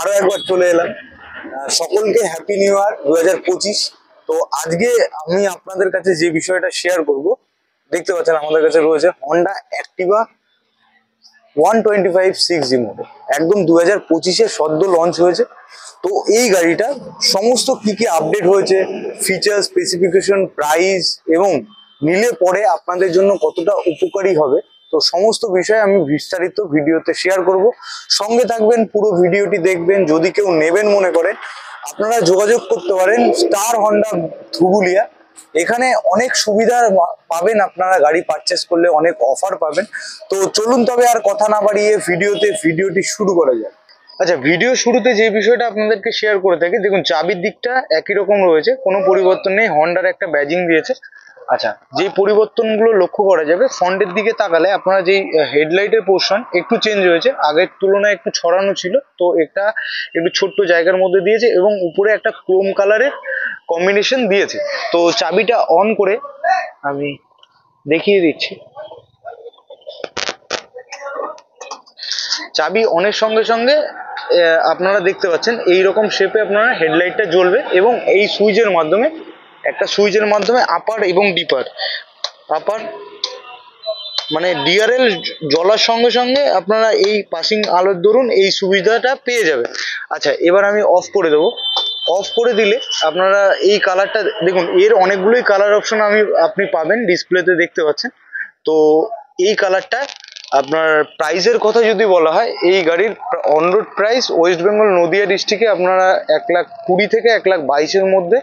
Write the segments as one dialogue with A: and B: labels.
A: আরো একবার চলে এলাম। সকলকে হ্যাপি নিউ ইয়ার 2025। তো আজকে আমি আপনাদের কাছে যে বিষয়টা শেয়ার করব, দেখতে পাচ্ছেন আমাদের কাছে রয়েছে হন্ডা অ্যাক্টিভা 125/6G মডেল, একদম 2025-এ সদ্য লঞ্চ হয়েছে। তো এই গাড়িটা সমস্ত কি কি আপডেট হয়েছে, ফিচার, স্পেসিফিকেশন, প্রাইস এবং নিলে পরে আপনাদের জন্য কতটা উপকারী হবে, তো সমস্ত বিষয়ে আমি বিস্তারিত ভিডিওতে শেয়ার করব। সঙ্গে থাকবেন, পুরো ভিডিওটি দেখবেন। যদি কেউ নেবেন মনে করেন, আপনারা যোগাযোগ করতে পারেন স্টার হন্ডা ধুবুলিয়া। এখানে অনেক সুবিধা পাবেন, আপনারা গাড়ি পারচেস করলে অনেক অফার পাবেন। তো চলুন তবে আর কথা না বাড়িয়ে ভিডিওটি শুরু করা যায়। আচ্ছা, ভিডিও শুরুতে যে বিষয়টা আপনাদেরকে শেয়ার করে থাকি, দেখুন চাবির দিকটা একই রকম রয়েছে, কোনো পরিবর্তন নেই। হন্ডার একটা ব্যাজিং দিয়েছে। আচ্ছা, যে পরিবর্তনগুলো লক্ষ্য করা যাবে, ফ্রন্টের দিকে তাকালে আপনারা যেই হেডলাইটের পোর্শন একটু চেঞ্জ হয়েছে, আগের তুলনায় একটু ছড়ানো ছিল, তো এটা একটু ছোট্ট জায়গার মধ্যে দিয়েছে এবং উপরে একটা ক্রোম কালারের কম্বিনেশন দিয়েছে। তো চাবিটা অন করে আমি দেখিয়ে দিচ্ছি। চাবি অনের সঙ্গে সঙ্গে আপনারা দেখতে পাচ্ছেন এইরকম শেপে আপনারা হেডলাইটটা জ্বলবে এবং এই সুইচের মাধ্যমে, একটা সুইচের মাধ্যমে আপার এবং ডিপার, আপার মানে ডিআরএল জ্বলার সঙ্গে সঙ্গে আপনারা এই পাসিং আলোর দরুন এই সুবিধাটা পেয়ে যাবে। আচ্ছা, এবার আমি অফ করে দেবো। অফ করে দিলে আপনারা এই কালারটা দেখুন, এর অনেকগুলোই কালার অপশন আপনি পাবেন, ডিসপ্লেতে দেখতে পাচ্ছেন। তো এই কালারটা আপনার প্রাইসের কথা যদি বলা হয়, এই গাড়ির on road price West Bengal Nadia ডিস্ট্রিক্টে আপনারা 1,20,000 থেকে 1,22,000-এর মধ্যে।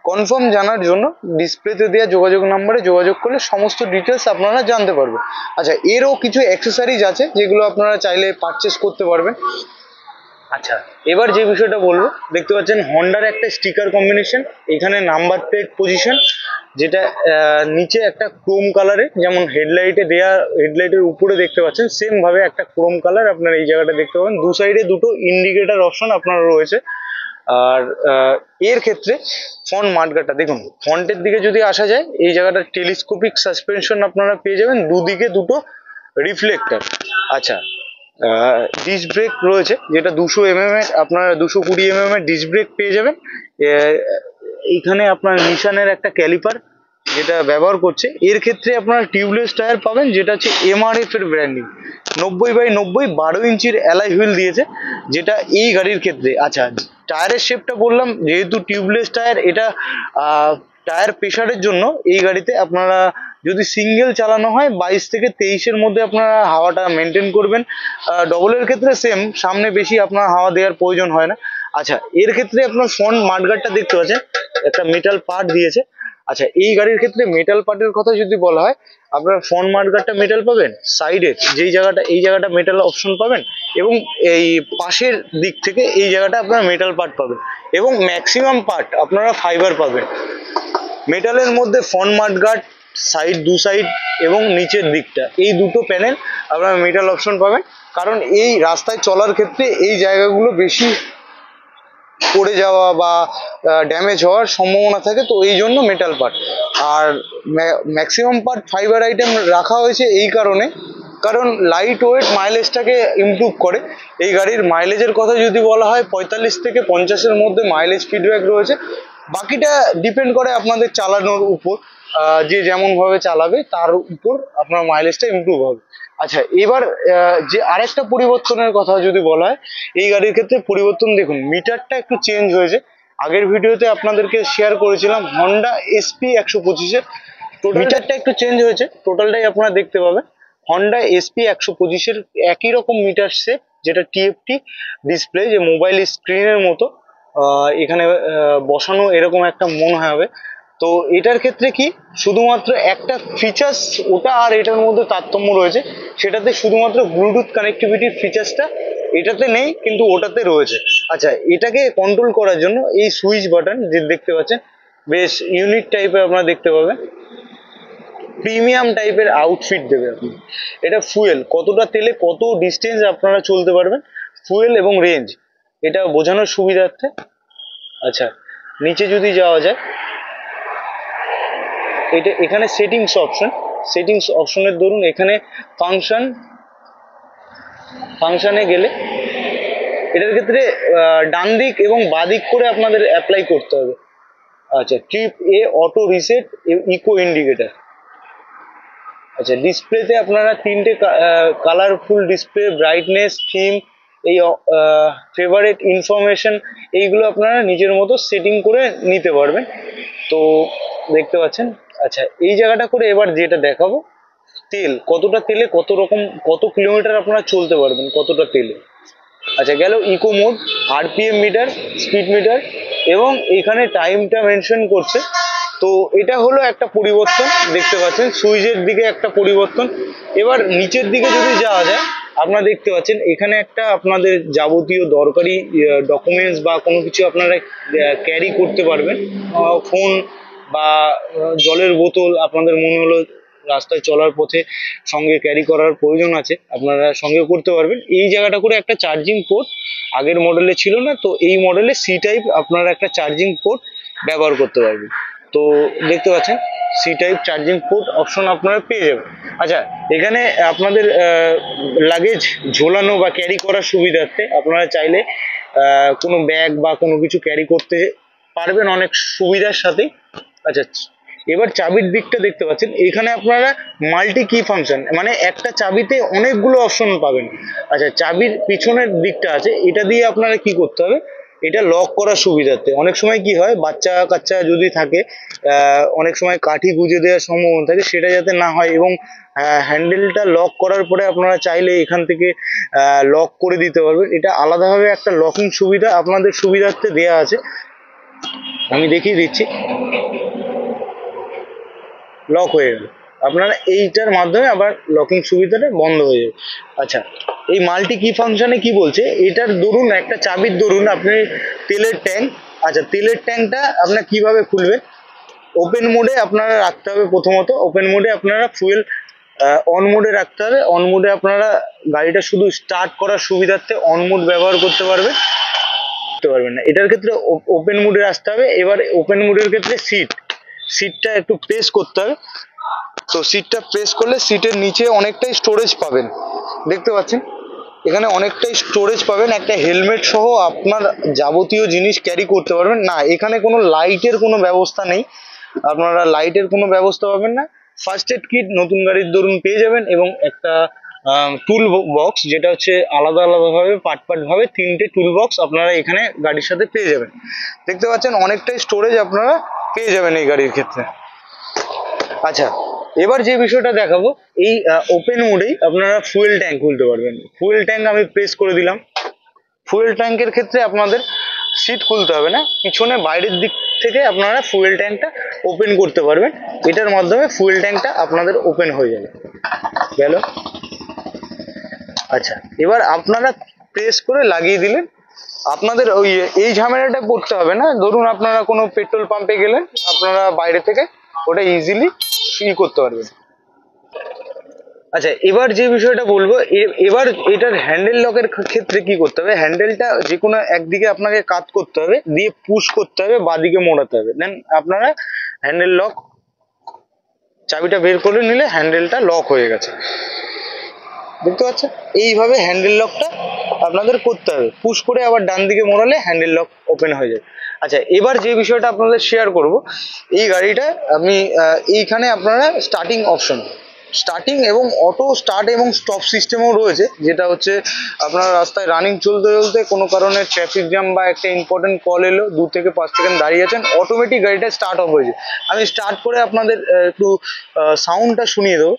A: কনফার্ম জানার জন্য ডিসপ্লেতে দেওয়া যোগাযোগ নাম্বারে যোগাযোগ করলে সমস্ত ডিটেলস আপনারা জানতে পারবেন। আচ্ছা, এরও কিছু অ্যাক্সেসরিজ আছে যেগুলো আপনারা চাইলে পারচেস করতে পারবেন। আচ্ছা, এবার যে বিষয়টা বলবো, দেখতে পাচ্ছেন হন্ডার একটা স্টিকার কম্বিনেশন, এখানে নাম্বার প্লেট পজিশন, যেটা নিচে একটা ক্রোম কালারে, যেমন হেডলাইটে দেয়া, হেডলাইটের উপরে দেখতে পাচ্ছেন সেম ভাবে একটা ক্রোম কালার আপনারা এই জায়গাটা দেখতে পাবেন। দু সাইডে দুটো ইন্ডিকেটর অপশন আপনার রয়েছে। আর এর ক্ষেত্রে ফ্রন্ট মাঠগাটা দেখুন, ফ্রন্টের দিকে যদি আসা যায়, এই জায়গাটা টেলিস্কোপিক সাসপেনশন আপনারা পেয়ে যাবেন, দুদিকে দুটো রিফ্লেক্টর। আচ্ছা, ডিস্ক ব্রেক রয়েছে, যেটা 200 mm এর, আপনারা 220 mm এর ডিস্ক ব্রেক পেয়ে যাবেন। এইখানে আপনার নিশানের একটা ক্যালিপার যেটা ব্যবহার করছে। এর ক্ষেত্রে আপনারা টিউবলেস টায়ার পাবেন, যেটা হচ্ছে এমআরএফ এর ব্র্যান্ডিং, 90/90 12 ইঞ্চির অ্যালয় হুইল দিয়েছে, যেটা এই গাড়ির ক্ষেত্রে। আচ্ছা, টায়ারের শেপটা বললাম, যেহেতু টিউবলেস টায়ার, এটা টায়ার প্রেশারের জন্য এই গাড়িতে আপনারা যদি সিঙ্গেল চালানো হয় 22 থেকে 23-এর মধ্যে আপনারা হাওয়াটা মেনটেন করবেন। ডবলের ক্ষেত্রে সেম, সামনে বেশি আপনার হাওয়া দেওয়ার প্রয়োজন হয় না। আচ্ছা, এর ক্ষেত্রে আপনার ফ্রন্ট মাঠগার্ডটা দেখতে পাচ্ছেন একটা মেটাল পার্ট দিয়েছে। আচ্ছা, এই গাড়ির ক্ষেত্রে মেটাল পার্টের কথা যদি বলা হয়, আপনারা ফ্রন্ট মাঠগার্ডটা মেটাল পাবেন, সাইডের যেই জায়গাটা, এই জায়গাটা মেটাল অপশন পাবেন, এবং এই পাশের দিক থেকে এই জায়গাটা আপনারা মেটাল পার্ট পাবেন, এবং ম্যাক্সিমাম পার্ট আপনারা ফাইবার পাবেন। মেটালের মধ্যে ফ্রন্ট মাঠগার্ড, সাইড, দু সাইড এবং নিচের দিকটা, এই দুটো প্যানেল আপনারা মেটাল অপশন পাবেন। কারণ এই রাস্তায় চলার ক্ষেত্রে এই জায়গাগুলো বেশি পড়ে যাওয়া বা ড্যামেজ হওয়ার সম্ভাবনা থাকে, তো এই জন্য মেটাল পার্ট। আর ম্যাক্সিমাম পার্ট ফাইবার আইটেম রাখা হয়েছে এই কারণে, কারণ লাইট ওয়েট মাইলেজটাকে ইমপ্রুভ করে। এই গাড়ির মাইলেজের কথা যদি বলা হয়, 45 থেকে 50-এর মধ্যে মাইলেজ ফিডব্যাক রয়েছে। বাকিটা ডিপেন্ড করে আপনাদের চালানোর উপর, যে যেমন ভাবে চালাবে তার উপর আপনার মাইলেজটা ইমপ্রুভ হবে। আচ্ছা, এবার যে আরেকটা পরিবর্তনের কথা যদি বলা হয়, এই গাড়ির ক্ষেত্রে পরিবর্তন দেখুন, মিটারটা একটু চেঞ্জ হয়েছে। আগের ভিডিওতে আপনাদেরকে শেয়ার করেছিলাম হন্ডা SP 125-এর মিটারটা একটু চেঞ্জ হয়েছে, টোটালটাই আপনারা দেখতে পাবেন। হন্ডা SP 125-এর একই রকম মিটার সেট, যেটা TFT ডিসপ্লে, যে মোবাইল স্ক্রিনের মতো এখানে বসানো, এরকম একটা মনে হবে। তো এটার ক্ষেত্রে কি, শুধুমাত্র একটা ফিচার্স ওটা আর এটার মধ্যে তারতম্য রয়েছে, সেটাতে শুধুমাত্র ব্লুটুথ কানেক্টিভিটির ফিচার্সটা এটাতে নেই, কিন্তু ওটাতে রয়েছে। আচ্ছা, এটাকে কন্ট্রোল করার জন্য এই সুইচ বাটন যে দেখতে পাচ্ছেন, বেশ ইউনিক টাইপের আপনারা দেখতে পাবেন, প্রিমিয়াম টাইপের আউটফিট দেবে আপনি। এটা ফুয়েল, কতটা তেলে কত ডিস্টেন্স আপনারা চলতে পারবেন, ফুয়েল এবং রেঞ্জ, এটা বোঝানোর সুবিধার্থে। আচ্ছা, নিচে যদি যাওয়া যায়, এটা এখানে সেটিংস অপশনের ধরুন, এখানে ফাংশনে গেলে এটার ক্ষেত্রে ডান দিক এবং বাঁ দিক করে আপনাদের অ্যাপ্লাই করতে হবে। আচ্ছা, ট্রিপ এ অটো রিসেট ইকো ইন্ডিকেটার। আচ্ছা, ডিসপ্লেতে আপনারা তিনটে কালারফুল ডিসপ্লে, ব্রাইটনেস, থিম, এই ফেভারিট ইনফরমেশন, এইগুলো আপনারা নিজের মতো সেটিং করে নিতে পারবেন। তো দেখতে পাচ্ছেন। আচ্ছা, এই জায়গাটা করে এবার যেটা দেখাবো, তেল কতটা, তেলে কত রকম, কত কিলোমিটার আপনারা চলতে পারবেন কতটা তেলে। আচ্ছা, গেল eco mode, RPM meter, speed meter, এবং এখানে টাইমটা মেনশন করছে। তো এটা হলো একটা পরিবর্তন, দেখতে পাচ্ছেন সুইচের দিকে একটা পরিবর্তন। এবার নিচের দিকে যদি যাওয়া যায়, আপনারা দেখতে পাচ্ছেন এখানে একটা আপনাদের যাবতীয় দরকারি ডকুমেন্টস বা কোনো কিছু আপনারা ক্যারি করতে পারবেন। ফোন বা জলের বোতল আপনাদের মনে হলো রাস্তায় চলার পথে সঙ্গে ক্যারি করার প্রয়োজন আছে, আপনারা সঙ্গে করতে পারবেন। এই জায়গাটা করে একটা চার্জিং পোর্ট আগের মডেলে ছিল না, তো এই মডেলে সি টাইপ আপনারা একটা চার্জিং পোর্ট ব্যবহার করতে পারবেন। তো দেখতে পাচ্ছেন C type charging port option আপনারা পেয়ে যাবেন। আচ্ছা, এখানে আপনাদের লাগেজ ঝোলানো বা ক্যারি করার সুবিধার্থে আপনারা চাইলে কোনো ব্যাগ বা কোনো কিছু ক্যারি করতে পারবেন অনেক সুবিধার সাথে। আচ্ছা, এবার চাবির দিকটা দেখতে পাচ্ছেন, এখানে আপনারা মাল্টি কি ফাংশন, মানে একটা চাবিতে অনেকগুলো অপশন পাবেন। আচ্ছা, চাবির পিছনের দিকটা আছে, এটা দিয়ে আপনারা কি করতে হবে, এটা লক করার সুবিধার্থে। অনেক সময় কি হয়, বাচ্চা কাচ্চা যদি থাকে, অনেক সময় কাঠি গুঁজে দেওয়ার সম্ভাবনা থাকে, সেটা যাতে না হয়, এবং হ্যান্ডেলটা লক করার পরে আপনারা চাইলে এখান থেকে লক করে দিতে পারবেন। এটা আলাদাভাবে একটা লকিং সুবিধা আপনাদের সুবিধার্থে দেওয়া আছে, আমি দেখিয়ে দিচ্ছি। লক হয়ে গেল, আপনারা এইটার মাধ্যমে আবার লকিং সুবিধাটা বন্ধ হয়ে যাবে। আচ্ছা, এই মাল্টি কি ফাংশনে কি বলছে, এটার দরুন একটা চাবির দরুন আপনি তেলের ট্যাঙ্ক, আচ্ছা তেলের ট্যাঙ্কটা আপনার কিভাবে খুলবেন, ওপেন মোডে আপনারা রাখতে হবে। প্রথমত ওপেন মোডে আপনারা ফুয়েল অন মোডে রাখতে হবে। অন মোডে আপনারা গাড়িটা শুধু স্টার্ট করার সুবিধার্থে অন মোড ব্যবহার করতে পারবেন না, এটার ক্ষেত্রে ওপেন মোডে আসতে হবে। এবার ওপেন মোডের ক্ষেত্রে সিটটা একটু প্রেস করতে হবে। তো সিটটা প্রেস করলে সিটের নিচে অনেকটাই স্টোরেজ পাবেন, দেখতে পাচ্ছেন এখানে অনেকটাই স্টোরেজ পাবেন। একটা হেলমেট সহ আপনার যাবতীয় জিনিস ক্যারি করতে পারবেন। না, এখানে কোনো লাইটের কোনো ব্যবস্থা নেই, আপনারা লাইটের কোনো ব্যবস্থা পাবেন না। ফার্স্ট এড কিট নতুন গাড়ির দরুন পেয়ে যাবেন, এবং একটা টুল বক্স, যেটা হচ্ছে আলাদা আলাদাভাবে পার্ট ভাবে তিনটে টুল বক্স আপনারা এখানে গাড়ির সাথে পেয়ে যাবেন। দেখতে পাচ্ছেন অনেকটাই স্টোরেজ আপনারা পেয়ে যাবেন এই গাড়ির ক্ষেত্রে। আচ্ছা, এবার যে বিষয়টা দেখাবো, এই ওপেন মোডেই আপনারা ফুয়েল ট্যাঙ্ক খুলতে পারবেন। ফুয়েল ট্যাঙ্ক আমি প্রেস করে দিলাম। ফুয়েল ট্যাঙ্কের ক্ষেত্রে আপনাদের সিট খুলতে হবে না, পিছনে বাইরের দিক থেকে আপনারা ফুয়েল ট্যাঙ্কটা ওপেন করতে পারবেন। এটার মাধ্যমে ফুয়েল ট্যাঙ্কটা আপনাদের ওপেন হয়ে যাবে। গেল। আচ্ছা, এবার আপনারা প্রেস করে লাগিয়ে দিলেন, আপনাদের ওই এই ঝামেলাটা পড়তে হবে না। ধরুন আপনারা কোনো পেট্রোল পাম্পে গেলেন, আপনারা বাইরে থেকে ওটা ইজিলি করতে পারবেন। আচ্ছা, এবার যে বিষয়টা বলবো, এবার এটার হ্যান্ডেল লকের ক্ষেত্রে কি করতে হবে, হ্যান্ডেলটা যে কোনো একদিকে আপনাকে কাত করতে হবে, দিয়ে পুশ করতে হবে, বাঁদিকে মোড়াতে হবে, দেন আপনারা হ্যান্ডেল লক, চাবিটা বের করে নিলে হ্যান্ডেলটা লক হয়ে গেছে, দেখতে পাচ্ছেন। এইভাবে হ্যান্ডেল লকটা আপনাদের করতে হবে, পুশ করে আবার ডান দিকে মোড়ালে হ্যান্ডেল লক ওপেন হয়ে যাবে। আচ্ছা, এবার যে বিষয়টা আপনাদের শেয়ার করব, এই গাড়িটা আমি এইখানে আপনারা স্টার্টিং অপশন, স্টার্টিং এবং অটো স্টার্ট এবং স্টপ সিস্টেমও রয়েছে, যেটা হচ্ছে আপনার রাস্তায় রানিং চলতে চলতে কোনো কারণে ট্রাফিক জ্যাম বা একটা ইম্পর্টেন্ট কল এলো, 2 থেকে 5 সেকেন্ড দাঁড়িয়ে আছেন, অটোমেটিক গাড়িটা স্টার্ট অফ হয়েছে। আমি স্টার্ট করে আপনাদের একটু সাউন্ডটা শুনিয়ে দেবো।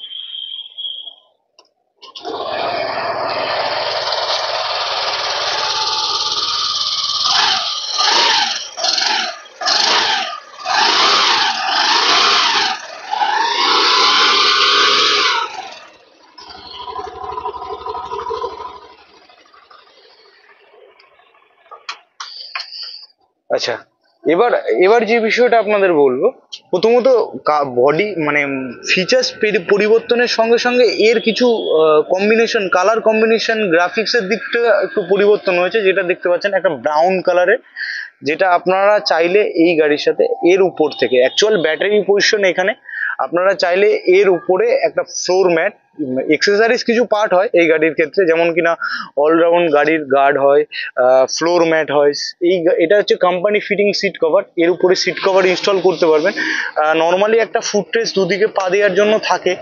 A: আচ্ছা, এবার যে বিষয়টা আপনাদের বলবো, প্রথমত বডি মানে ফিচার্স পরিবর্তনের সঙ্গে সঙ্গে এর কিছু কম্বিনেশন, কালার কম্বিনেশন, গ্রাফিক্সের দিকটা একটু পরিবর্তন হয়েছে, যেটা দেখতে পাচ্ছেন একটা ব্রাউন কালারের, যেটা আপনারা চাইলে এই গাড়ির সাথে এর উপর থেকে অ্যাকচুয়াল ব্যাটারি পজিশন এখানে, আপনারা চাইলে এর উপরে একটা ফ্লোর ম্যাট এক্সেসরিজ কিছু পার্ট হয় এই গাড়ির ক্ষেত্রে, যেমন কিনা অলরাউন্ড গাড়ির গার্ড হয়, ফ্লোর ম্যাট হয়। এটা হচ্ছে কোম্পানি ফিটিং সিট কভার, এর উপরে সিট কভার ইনস্টল করতে পারবেন। নর্মালি একটা ফুটরেস্ট দুদিকে পা দেওয়ার জন্য থাকে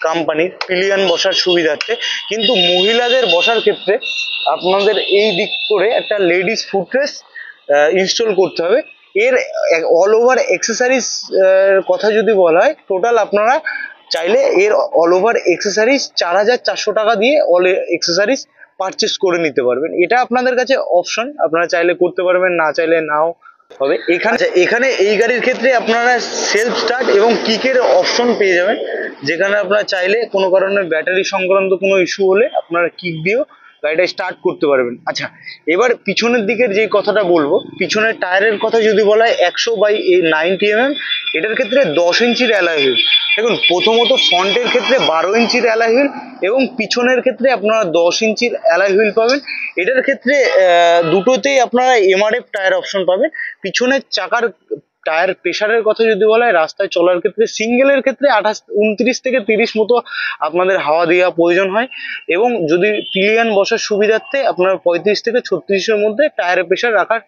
A: কোম্পানির পিলিয়ন বসার সুবিধার্থে, কিন্তু মহিলাদের বসার ক্ষেত্রে আপনাদের এই দিক করে একটা লেডিস ফুটরেস্ট ইনস্টল করতে হবে। এর অল ওভার এক্সেসরিজ কথা যদি বলা হয়, টোটাল আপনারা চাইলে এর অল ওভার এক্সেসরিজ 4,400 টাকা দিয়ে অল এক্সেসরিজ পারচেস করে নিতে পারবেন। এটা আপনাদের কাছে অপশন, আপনারা চাইলে করতে পারবেন, না চাইলে নাও হবে। এখানে এই গাড়ির ক্ষেত্রে আপনারা সেলফ স্টার্ট এবং কিকের অপশন পেয়ে যাবেন, যেখানে আপনারা চাইলে কোনো কারণে ব্যাটারি সংক্রান্ত কোনো ইস্যু হলে আপনারা কিক দিয়েও গাড়িটা স্টার্ট করতে পারবেন। আচ্ছা, এবার পিছনের দিকের যে কথাটা বলবো, পিছনের টায়ারের কথা যদি বলা হয় 100/90 mm, এটার ক্ষেত্রে 10 ইঞ্চির অ্যালয় হুইল। দেখুন, প্রথমত ফ্রন্টের ক্ষেত্রে 12 ইঞ্চির অ্যালয় হুইল এবং পিছনের ক্ষেত্রে আপনারা 10 ইঞ্চির অ্যালয় হুইল পাবেন। এটার ক্ষেত্রে দুটোতেই আপনারা এমআরএফ টায়ার অপশন পাবেন। পিছনের চাকার টায়ার প্রেশারের কথা যদি বলা হয়, রাস্তায় চলার ক্ষেত্রে সিঙ্গেলের ক্ষেত্রে 29 থেকে 30 মতো আপনাদের হাওয়া দেওয়া প্রয়োজন হয়, এবং যদি পিলিয়ন বসার সুবিধার্থে আপনার 35 থেকে 36-এর মধ্যে টায়ারের প্রেশার রাখার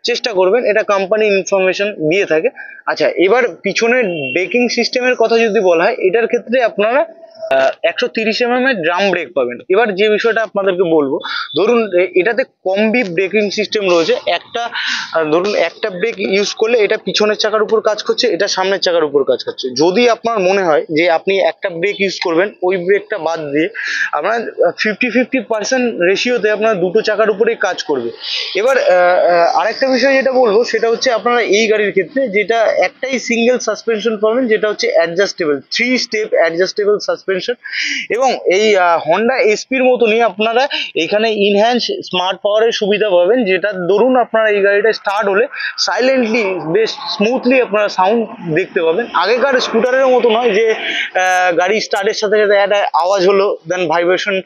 A: চেষ্টা করবেন, এটা কোম্পানি ইনফরমেশন দিয়ে থাকে। আচ্ছা, এবার পিছনের ব্রেকিং সিস্টেমের কথা যদি বলা হয়, এটার ক্ষেত্রে আপনারা 130 mm এর ড্রাম ব্রেক পাবেন। এবার যে বিষয়টা আপনাদেরকে বলবো, ধরুন এটাতে কম্বি ব্রেকিং সিস্টেম রয়েছে। ধরুন একটা ব্রেক ইউজ করলে এটা পিছনের চাকার উপর কাজ করছে, এটা সামনের চাকার উপর কাজ করছে। যদি আপনার মনে হয় যে আপনি একটা ব্রেক ইউজ করবেন, ওই ব্রেকটা বাদ দিয়ে আপনার 50-50% রেশিওতে আপনার দুটো চাকার উপরেই কাজ করবে। এবার আরেকটা বিষয় যেটা বলবো, সেটা হচ্ছে আপনারা এই গাড়ির ক্ষেত্রে যেটা একটাই সিঙ্গেল সাসপেনশন পাবেন, যেটা হচ্ছে অ্যাডজাস্টেবল 3 স্টেপ অ্যাডজাস্টেবল সাসপেনশন। এবং এই হন্ডা এসপির মতনই আপনারা এখানে ইনহ্যান্স স্মার্ট পাওয়ারের সুবিধা পাবেন, যেটা ধরুন আপনারা এই গাড়িটা স্টার্ট হলে সাইলেন্টলি বেশ স্মুথলি আপনারা সাউন্ড দেখতে পাবেন। আগেকার স্কুটারের মতো নয় যে গাড়ি স্টার্টের সাথে সাথে একটা আওয়াজ হলো দেন ভাইব্রেশন,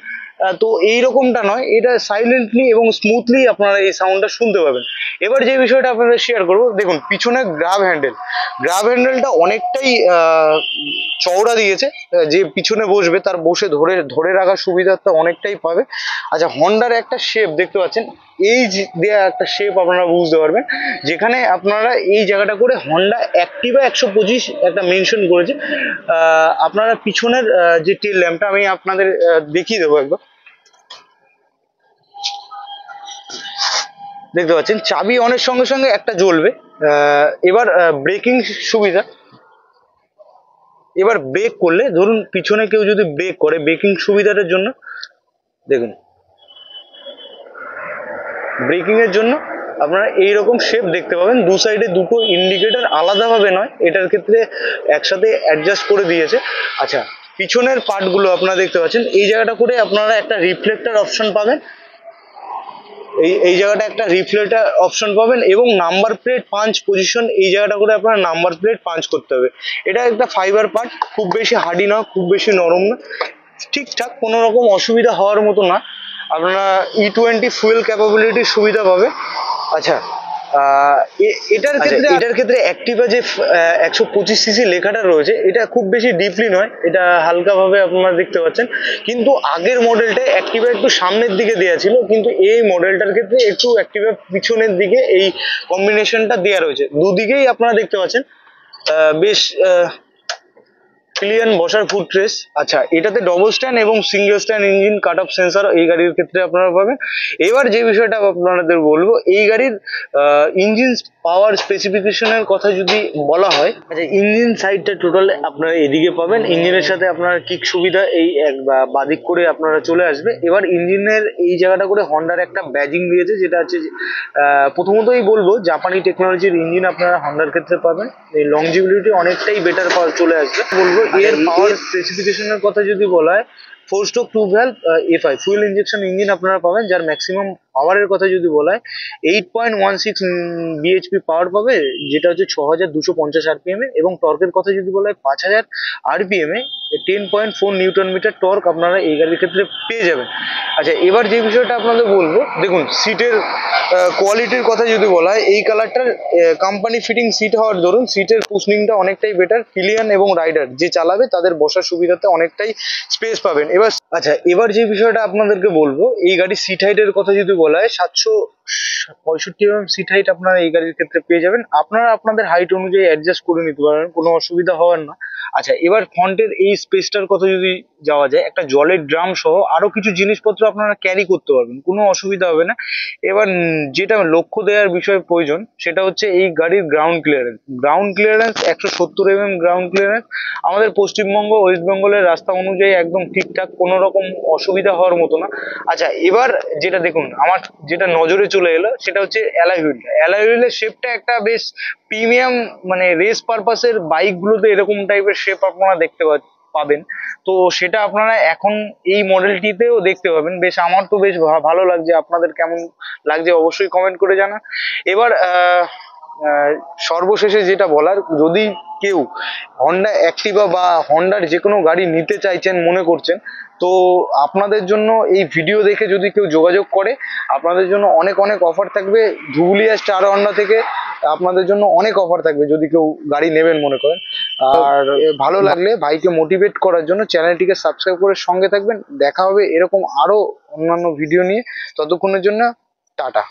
A: তো এইরকমটা নয়, এটা সাইলেন্টলি এবং স্মুথলি আপনারা এই সাউন্ডটা শুনতে পাবেন। এবার যে বিষয়টা আপনাদের শেয়ার করবো, দেখুন পিছনে গ্রাব হ্যান্ডেলটা অনেকটাই চওড়া দিয়েছে, যে পিছনে বসবে তার বসে ধরে রাখার সুবিধাটা অনেকটাই পাবে। আচ্ছা, হন্ডার একটা শেপ দেখতে পাচ্ছেন, এই দেয়া একটা শেপ আপনারা বুঝতে পারবেন, যেখানে আপনারা এই জায়গাটা করে হন্ডা অ্যাক্টিভা 125 একটা মেনশন করেছে। আপনারা পিছনের যে টেল ল্যাম্পটা আমি আপনাদের দেখিয়ে দেবো একবার, দেখতে পাচ্ছেন চাবি অনের সঙ্গে সঙ্গে একটা জ্বলবে। এবার ব্রেকিং সুবিধা, এবার ব্রেক করলে ধরুন পিছনে কেউ যদি ব্রেক করে, ব্রেকিং সুবিধাটার জন্য দেখুন, ব্রেকিং এর জন্য আপনারা এইরকম শেপ দেখতে পাবেন। দু সাইডে দুটো ইন্ডিকেটর আলাদাভাবে নয়, এটার ক্ষেত্রে একসাথে অ্যাডজাস্ট করে দিয়েছে। আচ্ছা, পিছনের পার্টগুলো আপনারা দেখতে পাচ্ছেন, এই জায়গাটা করে আপনারা একটা রিফ্লেক্টর অপশন পাবেন, এই জায়গাটা একটা রিফ্লেক্টর অপশন পাবেন, এবং নাম্বার প্লেট পাঞ্চ পজিশন, এই জায়গাটা করে আপনার নাম্বার প্লেট পাঞ্চ করতে হবে। এটা একটা ফাইবার পার্ট, খুব বেশি হার্ডি নয়, খুব বেশি নরম না, ঠিকঠাক, কোনো রকম অসুবিধা হওয়ার মতো না। আপনারা E20 ফুয়েল ক্যাপাবিলিটির সুবিধা পাবে। আচ্ছা, এটার ক্ষেত্রে অ্যাক্টিভা যে 125 সিসি লেখাটা রয়েছে, এটা খুব বেশি ডিপলি নয়, এটা হালকাভাবে আপনারা দেখতে পাচ্ছেন। কিন্তু আগের মডেলটা অ্যাক্টিভা একটু সামনের দিকে দেওয়া ছিল, কিন্তু এই মডেলটার ক্ষেত্রে একটু অ্যাক্টিভা পিছনের দিকে এই কম্বিনেশনটা দেওয়া রয়েছে। দুদিকেই আপনারা দেখতে পাচ্ছেন বেশ পিলিয়ন বসার ফুটরেস্ট। আচ্ছা, এটাতে ডবল স্ট্যান্ড এবং single stand engine cut off sensor এই গাড়ির ক্ষেত্রে আপনারা পাবেন। এবার যে বিষয়টা আপনাদের বলবো, এই গাড়ির ইঞ্জিন পাওয়ার স্পেসিফিকেশনের কথা যদি বলা হয়, আচ্ছা ইঞ্জিন সাইডটা টোটাল আপনারা এদিকে পাবেন, ইঞ্জিনের সাথে আপনারা কিক সুবিধা এই বাদিক করে আপনারা চলে আসবে। এবার ইঞ্জিনের এই জায়গাটা করে হন্ডার একটা ব্যাজিং দিয়েছে, যেটা হচ্ছে প্রথমতই বলবো জাপানি টেকনোলজির ইঞ্জিন আপনারা হন্ডার ক্ষেত্রে পাবেন, এই লংজিবিলিটি অনেকটাই বেটার চলে আসবে বলবো। এর পাওয়ার স্পেসিফিকেশনের কথা যদি বলা হয়, 4 stroke 2 valve FI fuel injection engine আপনারা পাবেন, যার ম্যাক্সিমাম পাওয়ারের কথা যদি বলা হয় 8.16 বিএইচপি পাওয়ার পাবে, যেটা হচ্ছে 6250 আরপিএম এ, এবং টর্কের কথা যদি বলা হয় 5000 আরপিএম এ 10.4 নিউটন মিটার টর্ক আপনারা এই গাড়ির ক্ষেত্রে পেয়ে যাবেন। আচ্ছা, এবার যে বিষয়টা আপনাদের বলবো, দেখুন সিটের কোয়ালিটির কথা যদি বলা হয়, এই কালারটার কোম্পানি ফিটিং সিট হওয়ার দরুন সিটের কুশনিংটা অনেকটাই বেটার। পিলিয়ন এবং রাইডার যে চালাবে তাদের বসার সুবিধাতে অনেকটাই স্পেস পাবেন। এবার যে বিষয়টা আপনাদেরকে বলবো, এই গাড়ির সিট হাইটের কথা যদি বলা হয় 765 সিট হাইট আপনারা এই গাড়ির ক্ষেত্রে পেয়ে যাবেন। আপনারা আপনাদের হাইট অনুযায়ী অ্যাডজাস্ট করে নিতে পারবেন, কোনো অসুবিধা হওয়ার না। আচ্ছা, এবার ফ্রন্টের এই স্পেসটার কথা যদি যাওয়া যায়, একটা জলের ড্রাম সহ আরো কিছু জিনিসপত্র আপনারা ক্যারি করতে পারবেন, কোনো অসুবিধা হবে না। এবার যেটা লক্ষ্য দেওয়ার বিষয় প্রয়োজন, সেটা হচ্ছে এই গাড়ির গ্রাউন্ড ক্লিয়ারেন্স 170 গ্রাউন্ড ক্লিয়ারেন্স। আমাদের পশ্চিমবঙ্গ ওয়েস্ট বেঙ্গলের রাস্তা অনুযায়ী একদম ঠিকঠাক, কোনো রকম অসুবিধা হওয়ার মতো না। আচ্ছা, এবার যেটা দেখুন, আমার যেটা নজরে চলে এলো সেটা হচ্ছে অ্যালয় হুইলের শেপটা একটা বেশ প্রিমিয়াম, মানে রেস পারপাসের বাইক গুলোতে এরকম টাইপের শেপ আপনারা দেখতে পাবেন। তো সেটা আপনারা এখন এই মডেলটিতেও দেখতে পাবেন। বেশ, আমার তো বেশ ভালো লাগছে। আপনাদের কেমন লাগছে অবশ্যই কমেন্ট করে জানা। এবার সর্বশেষে যেটা বলার, যদি কেউ হন্ডা অ্যাক্টিভা বা হন্ডার যে কোনো গাড়ি নিতে চাইছেন মনে করছেন, তো আপনাদের জন্য এই ভিডিও দেখে যদি কেউ যোগাযোগ করে, আপনাদের জন্য অনেক অনেক অফার থাকবে। ধুবুলিয়া স্টার হন্ডা থেকে আপনাদের জন্য অনেক অফার থাকবে যদি কেউ গাড়ি নেবেন মনে করেন। আর ভালো লাগলে ভাইকে মোটিভেট করার জন্য চ্যানেলটিকে সাবস্ক্রাইব করে সঙ্গে থাকবেন। দেখা হবে এরকম আরো অন্যান্য ভিডিও নিয়ে। ততক্ষণের জন্য টাটা।